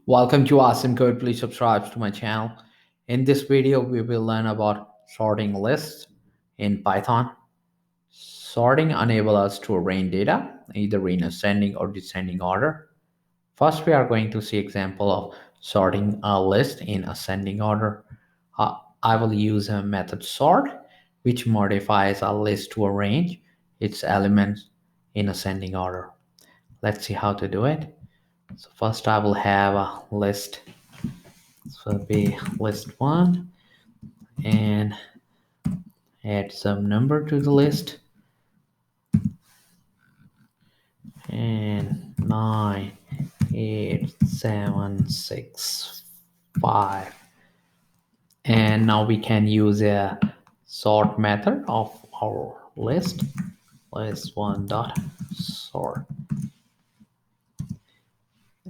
Welcome to Awesome Code. Please subscribe to my channel. In this video, we will learn about sorting lists in Python. Sorting enables us to arrange data either in ascending or descending order. First, we are going to see example of sorting a list in ascending order. I will use a method sort, which modifies a list to arrange its elements in ascending order. Let's see how to do it. So first I will have a list. So it'll be list 1 and add some number to the list and 9, 8, 7, 6, 5. And now we can use a sort method of our list 1 dot sort,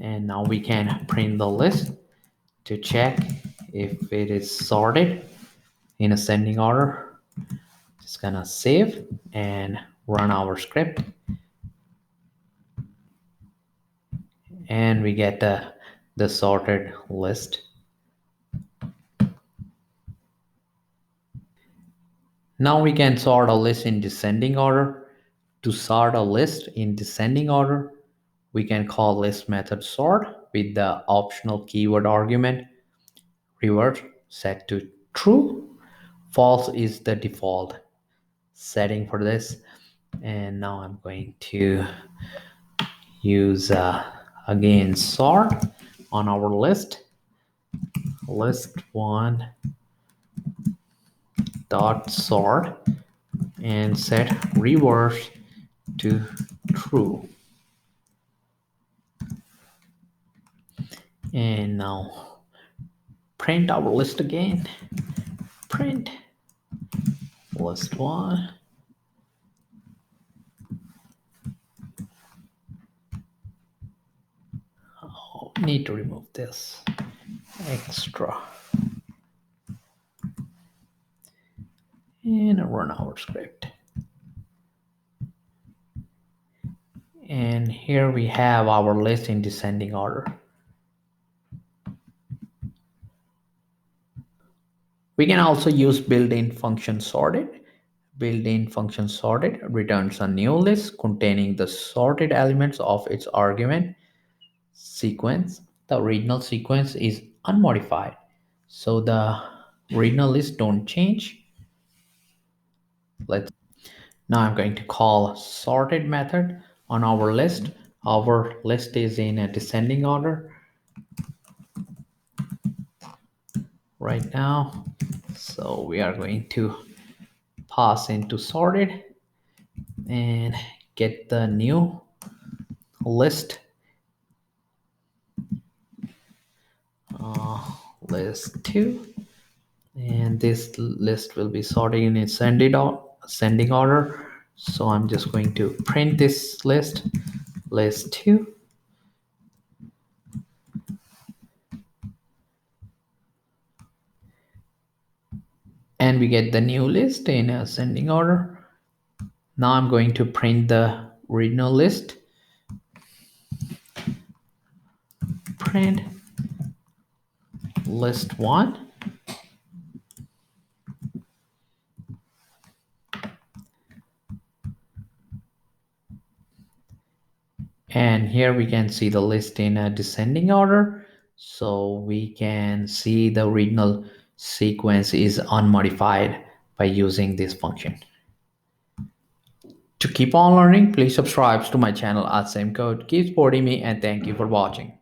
and now we can print the list to check if it is sorted in ascending order. Just gonna save and run our script, and we get the sorted list. Now we can sort a list in descending order. To sort a list in descending order, we can call list method sort with the optional keyword argument reverse set to true. False is the default setting for this. And now I'm going to use again sort on our list 1 dot sort and set reverse to true. And now print our list again. Print list 1. Oh, need to remove this extra. And run our script. And here we have our list in descending order. We can also use built-in function sorted. Built-in function sorted returns a new list containing the sorted elements of its argument sequence. The original sequence is unmodified, so the original list don't change. Now I'm going to call sorted method on our list. Our list is in a descending order right now, so we are going to pass into sorted and get the new list, list 2, and this list will be sorted in ascending order. So I'm just going to print this list 2, and we get the new list in ascending order. Now I'm going to print the original list. Print list 1. And here we can see the list in a descending order. So we can see the original sequence is unmodified by using this function. To keep on learning, please subscribe to my channel at Same Code. Keep supporting me and thank you for watching.